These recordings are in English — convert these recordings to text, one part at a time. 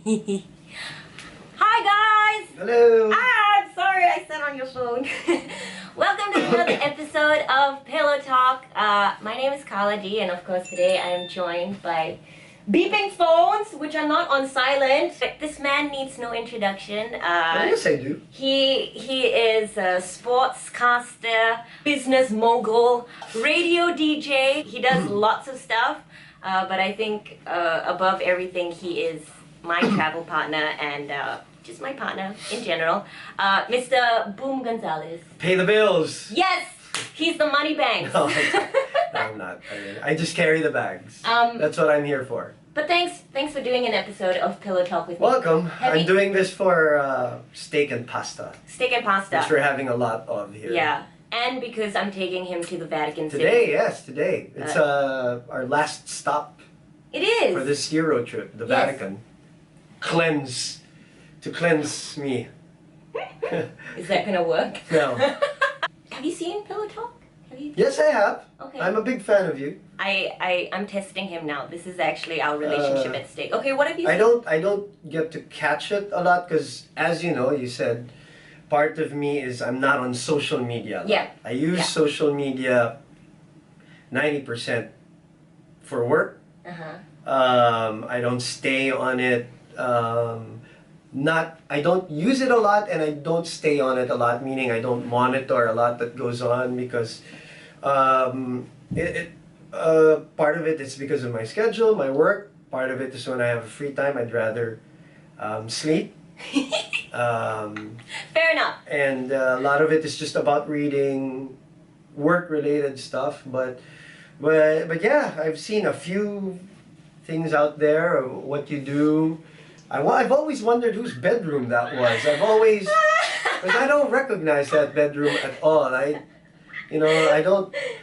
Hi guys! Hello! I'm sorry I said on your phone. Welcome to another episode of Pillow Talk. My name is Carla D, and of course today I am joined by beeping phones, which are not on silent. This man needs no introduction. Yes, I do. He is a sportscaster, business mogul, radio DJ. He does lots of stuff, but I think above everything he is my travel partner and just my partner in general, Mr. Boom Gonzalez. Pay the bills! Yes! He's the money bank. No, I'm not. I just carry the bags. That's what I'm here for. But thanks for doing an episode of Pillow Talk with me. Welcome. I'm doing this for steak and pasta. Steak and pasta. Which we're having a lot of here. Yeah. And because I'm taking him to the Vatican City. Today, yes, today. It's our last stop. It is. For this Euro trip, the Vatican. To cleanse me. Is that gonna work? No. Have you seen Pillow Talk? Yes, I have. Okay. I'm a big fan of you. I'm testing him now. This is actually our relationship at stake. Okay, what have you seen? I don't get to catch it a lot because, as you know, you said part of me is I'm not on social media. Yeah. I use social media 90% for work. I don't stay on it. I don't use it a lot, and I don't stay on it a lot. Meaning I don't monitor a lot that goes on because part of it is because of my schedule, my work. Part of it is when I have free time, I'd rather sleep. Fair enough. And a lot of it is just about reading work-related stuff. But yeah, I've seen a few things out there. What you do. I've always wondered whose bedroom that was. Because I don't recognize that bedroom at all. I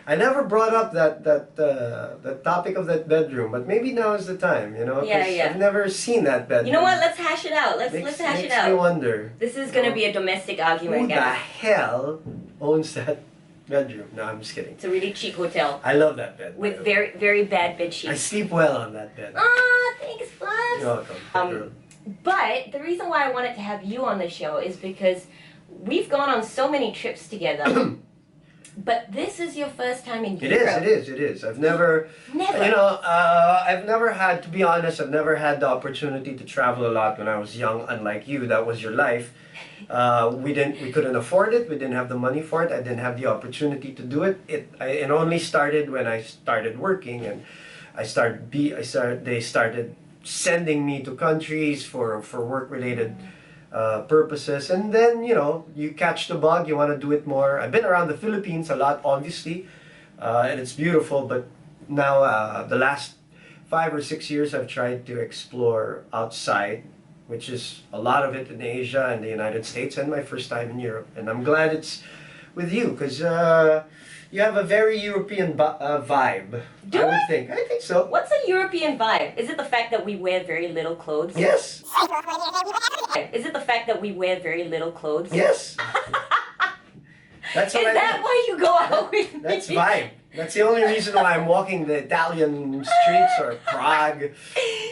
never brought up that topic of that bedroom, but maybe now is the time, Yeah. I've never seen that bedroom. You know what? Let's hash it out. Let's hash it out. Makes me wonder. This is gonna be a domestic argument, Who the guys. hell owns that bedroom? No, I'm just kidding. It's a really cheap hotel I love that bed. with very bad bed I sheets. sleep well on that bed. Ah, thanks, bud. You're welcome. But the reason why I wanted to have you on the show is because we've gone on so many trips together. But this is your first time in Europe. It is. I've never, I've never had, to be honest, I've never had the opportunity to travel a lot when I was young. Unlike you, that was your life. We couldn't afford it. We didn't have the money for it. I didn't have the opportunity to do it. It only started when I started working, and they started sending me to countries for work-related purposes, and then you catch the bug, you want to do it more. I've been around the Philippines a lot, obviously, and it's beautiful, but now the last 5 or 6 years I've tried to explore outside, which is a lot of it in Asia and the United States, and my first time in Europe. And I'm glad it's with you because you have a very European vibe. Do I? I think so. What's a European vibe? Is it the fact that we wear very little clothes? Yes. Is it the fact that we wear very little clothes? Yes. That's what Is that why you go out with me? That's vibe. That's the only reason why I'm walking the Italian streets or Prague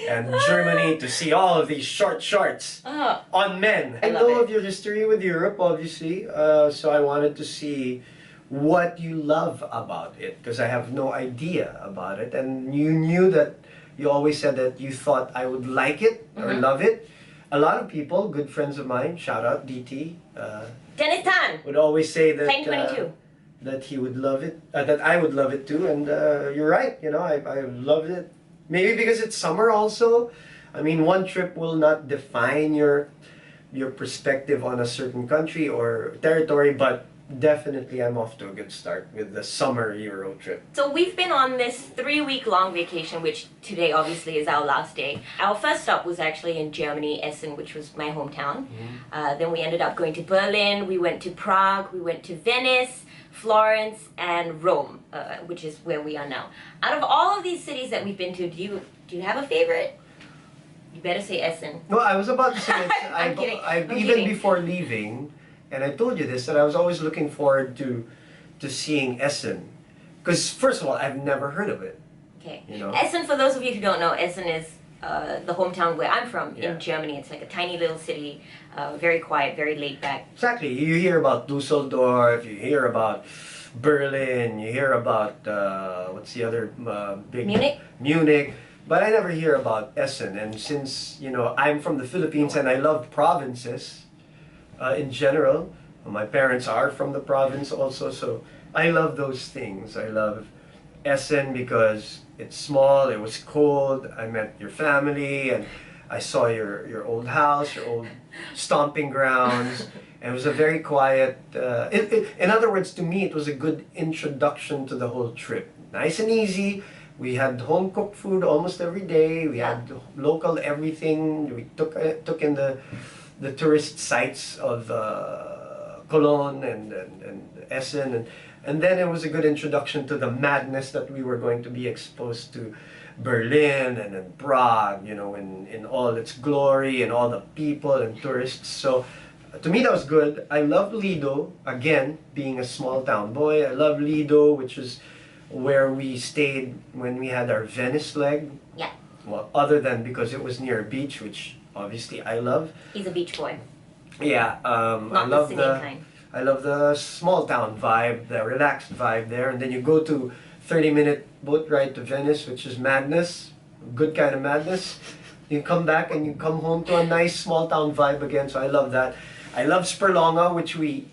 and Germany to see all of these short shorts on men. I know of your history with Europe, obviously, so I wanted to see what you love about it, because I have no idea about it. And you knew that you always said that you thought I would like it or love it. A lot of people, good friends of mine, shout out DT, Dennis Tan would always say that that he would love it, that I would love it too. And you're right, I loved it. Maybe because it's summer also. I mean, one trip will not define your perspective on a certain country or territory, but definitely I'm off to a good start with the summer Euro trip. So we've been on this 3-week-long vacation, which today obviously is our last day. Our first stop was actually in Germany, Essen, which was my hometown. Then we ended up going to Berlin, we went to Prague, we went to Venice, Florence, and Rome, which is where we are now. Out of all of these cities that we've been to, do you have a favorite? You better say Essen. No, I was about to say I'm kidding. I'm even kidding. before leaving, and I told you this, that I was always looking forward to seeing Essen. Because first of all, I've never heard of it. Okay. You know? Essen, for those of you who don't know, Essen is the hometown where I'm from Yeah. in Germany. It's like a tiny little city, very quiet, very laid back. Exactly. You hear about Dusseldorf, you hear about Berlin, you hear about what's the other big Munich? Munich, but I never hear about Essen. And since I'm from the Philippines and I love provinces in general, my parents are from the province also, so I love those things. I love Essen because it's small, it was cold, I met your family, and I saw your old house, your old stomping grounds, and it was a very quiet, in other words, to me, it was a good introduction to the whole trip. Nice and easy. We had home cooked food almost every day. We had local everything. We took in the tourist sites of Cologne and Essen, and then it was a good introduction to the madness that we were going to be exposed to. Berlin and then Prague, in all its glory and all the people and tourists. So to me that was good. I love Lido, again, being a small town boy. I love Lido, which is where we stayed when we had our Venice leg. Yeah. Well, other than because it was near a beach, which obviously I love. He's a beach boy. Yeah, Not I love the singing kind. I love the small town vibe, the relaxed vibe there, and then you go to 30-minute boat ride to Venice, which is madness, good kind of madness. You come back and you come home to a nice small town vibe again, so I love that. I love Sperlonga, which we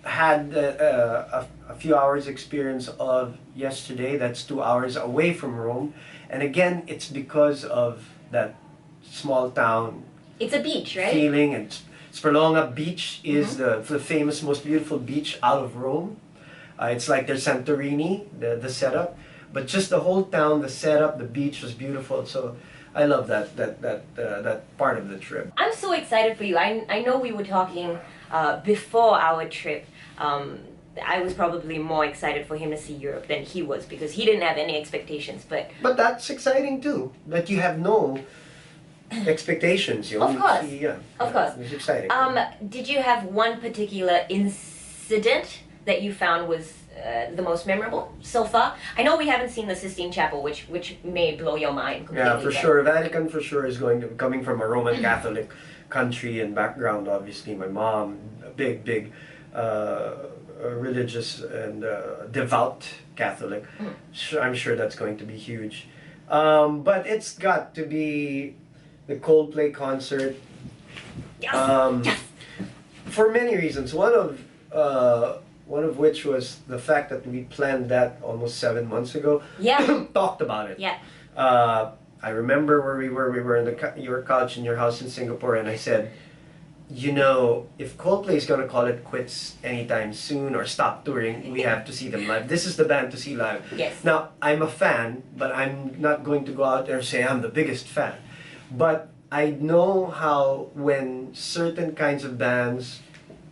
had a few hours experience of yesterday. That's 2 hours away from Rome, and again, it's because of that small town It's a beach, right? feeling. And Sperlonga Beach is the famous, most beautiful beach out of Rome. It's like their Santorini, the setup, but just the whole town, the setup, the beach was beautiful. So I love that part of the trip. I'm so excited for you. I know we were talking before our trip. I was probably more excited for him to see Europe than he was because he didn't have any expectations. But that's exciting too, that you have no expectations. Of course. Of course. It's exciting. Did you have one particular incident that you found was the most memorable so far? I know we haven't seen the Sistine Chapel, which may blow your mind completely. Yeah, for sure. Vatican for sure is coming from a Roman Catholic country and background. Obviously, my mom, a big religious and devout Catholic. I'm sure that's going to be huge. But it's got to be the Coldplay concert. Yes. Yes. For many reasons. One of which was the fact that we planned that almost 7 months ago. Yeah. Talked about it. Yeah. I remember where we were. We were in your couch in your house in Singapore, and I said, if Coldplay is going to call it quits anytime soon or stop touring, we have to see them live. This is the band to see live. Yes. Now, I'm a fan, but I'm not going to go out there and say I'm the biggest fan. But I know how when certain kinds of bands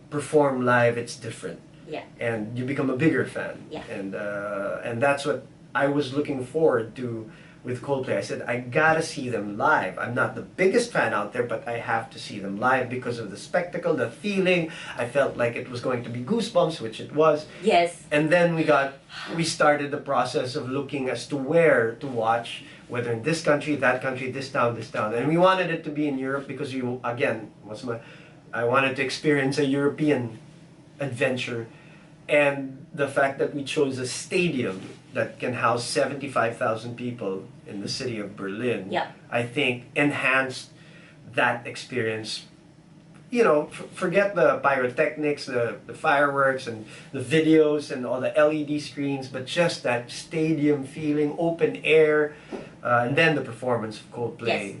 perform live, it's different. Yeah. And you become a bigger fan. Yeah. And that's what I was looking forward to with Coldplay. I said, I gotta see them live. I'm not the biggest fan out there, but I have to see them live because of the spectacle, the feeling. I felt like it was going to be Goosebumps, which it was. Yes. And then we started the process of looking as to where to watch, whether in this country, that country, this town, this town. And we wanted it to be in Europe because I wanted to experience a European adventure. And the fact that we chose a stadium that can house 75,000 people in the city of Berlin, Yeah. I think enhanced that experience. Forget the pyrotechnics, the fireworks and the videos and all the LED screens, but just that stadium feeling, open air, and then the performance of Coldplay. Yes.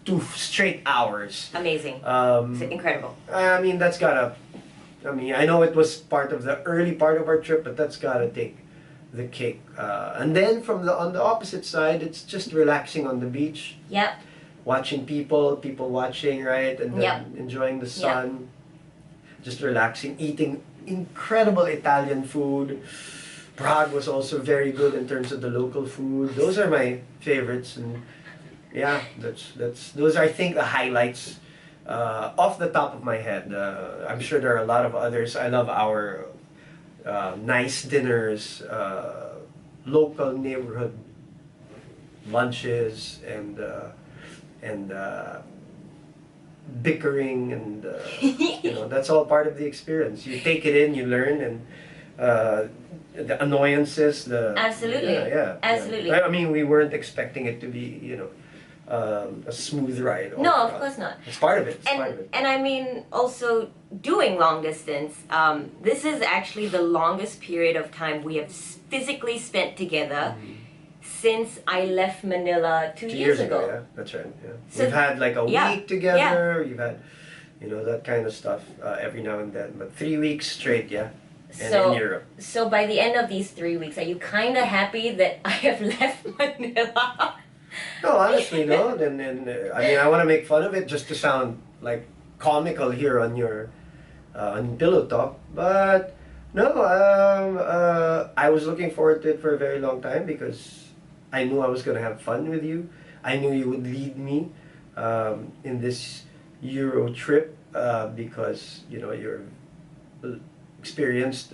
2 straight hours. Amazing. It's incredible. I mean, I know it was part of the early part of our trip, but that's gotta take the cake. And then on the opposite side, it's just relaxing on the beach, Yep. watching people watching, right, and then Yep. enjoying the sun, just relaxing, eating incredible Italian food. Prague was also very good in terms of the local food. Those are my favorites, and yeah, those are, I think, the highlights. Off the top of my head, I'm sure there are a lot of others. I love our nice dinners, local neighborhood lunches, and and bickering, and you know, that's all part of the experience. You take it in, you learn, and the annoyances, the Absolutely. Absolutely. I mean, we weren't expecting it to be, you know, a smooth ride. No, of course not. It's part of it. It's part of it. And I mean, also doing long distance, this is actually the longest period of time we have physically spent together since I left Manila 2 years ago. Yeah, that's right. Yeah. So, we've had like a yeah, week together. You've had, you know, that kind of stuff every now and then. But 3 weeks straight, yeah. And in Europe. So by the end of these 3 weeks, are you kind of happy that I have left Manila? No, honestly, no. Then I mean, I want to make fun of it just to sound like comical here on your on Pillow Talk, but no. I was looking forward to it for a very long time because I knew I was going to have fun with you. I knew you would lead me in this Euro trip because, you know, you're experienced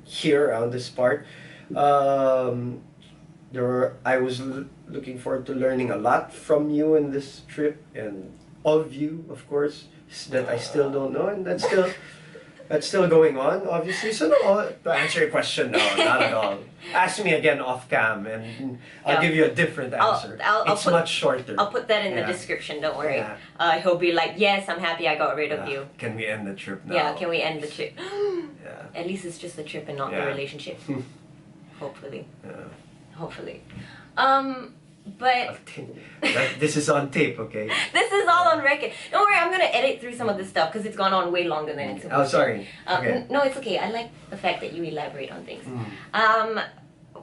here around this part. I was looking forward to learning a lot from you in this trip, and of you, of course, that I still don't know, and that's still going on, obviously. So no, to answer your question, no, not at all. Ask me again off cam, and I'll give you a different answer. It's much shorter. I'll put that in the description. Don't worry. Yeah. He'll be like, "Yes, I'm happy I got rid of you." Can we end the trip now? Yeah. Can we end the trip? Yeah. At least it's just the trip and not the relationship. Hopefully. Yeah. Hopefully. But this is on tape, okay? This is all on record. Don't worry, I'm gonna edit through some of this stuff because it's gone on way longer than it's supposed Oh, sorry. Okay. No, it's okay. I like the fact that you elaborate on things.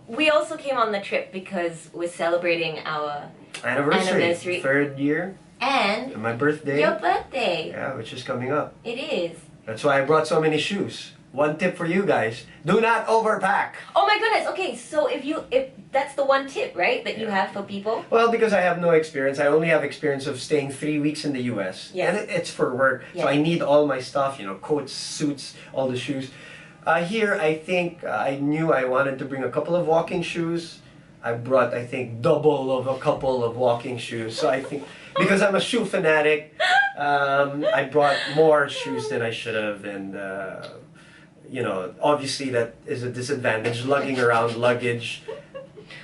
We also came on the trip because we're celebrating our anniversary. 3rd year. And my birthday. Your birthday. Yeah, which is coming up. It is. That's why I brought so many shoes. One tip for you guys: do not overpack. Oh my goodness. Okay, so if that's the one tip, right, that you have for people? Well, because I have no experience. I only have experience of staying 3 weeks in the U.S. Yes. And it's for work. Yes. So I need all my stuff, you know, coats, suits, all the shoes. Here, I think I knew I wanted to bring a couple of walking shoes. I brought, I think, double of a couple of walking shoes. So I think, because I'm a shoe fanatic, I brought more shoes than I should have. And, you know, obviously that is a disadvantage, lugging around luggage.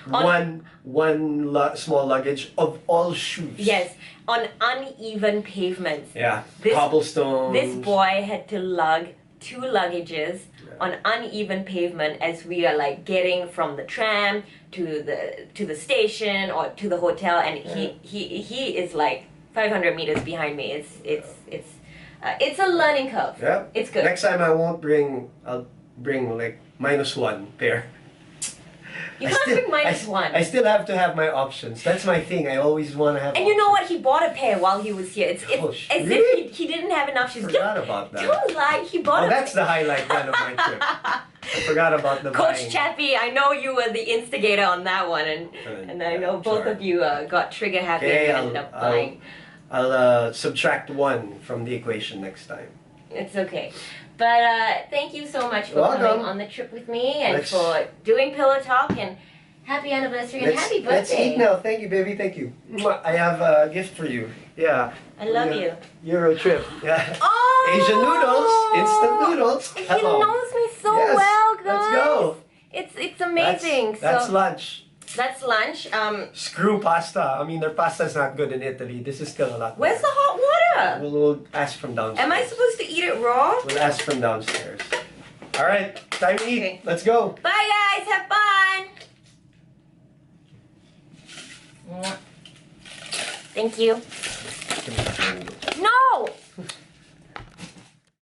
Small luggage of all shoes. Yes, on uneven pavements. Yeah, cobblestones. This boy had to lug 2 luggages on uneven pavement as we are like getting from the tram to the station or to the hotel, and he is like 500 meters behind me. It's a learning curve. Yeah, it's good. Next time I'll bring like -1 pair. You can't bring -1. I still have to have my options. That's my thing. I always want to have. And you know what? He bought a pair while he was here. It's as really? if he didn't have enough shoes. Forgot about that. Don't lie. He bought. Oh, that's the highlight then of my trip. I forgot about the Coach buying. Chappie, I know you were the instigator on that one, and I know both of you got trigger happy and ended up buying. I'll subtract 1 from the equation next time. It's okay. But thank you so much for coming on the trip with me and for doing Pillow Talk, and happy anniversary and happy birthday. Let's eat now. Thank you, baby. Thank you. I have a gift for you. Yeah. I love you. Euro trip. Yeah. Oh! Asian noodles. Instant noodles. He knows me so well, guys. Let's go. It's amazing. That's lunch. That's lunch. Screw pasta. I mean, their pasta is not good in Italy. This is still a lot. Where's the hot water? We'll ask from downstairs. Am I supposed to eat it raw? We'll ask from downstairs. All right, time to eat. Okay. Let's go. Bye, guys. Have fun. Thank you.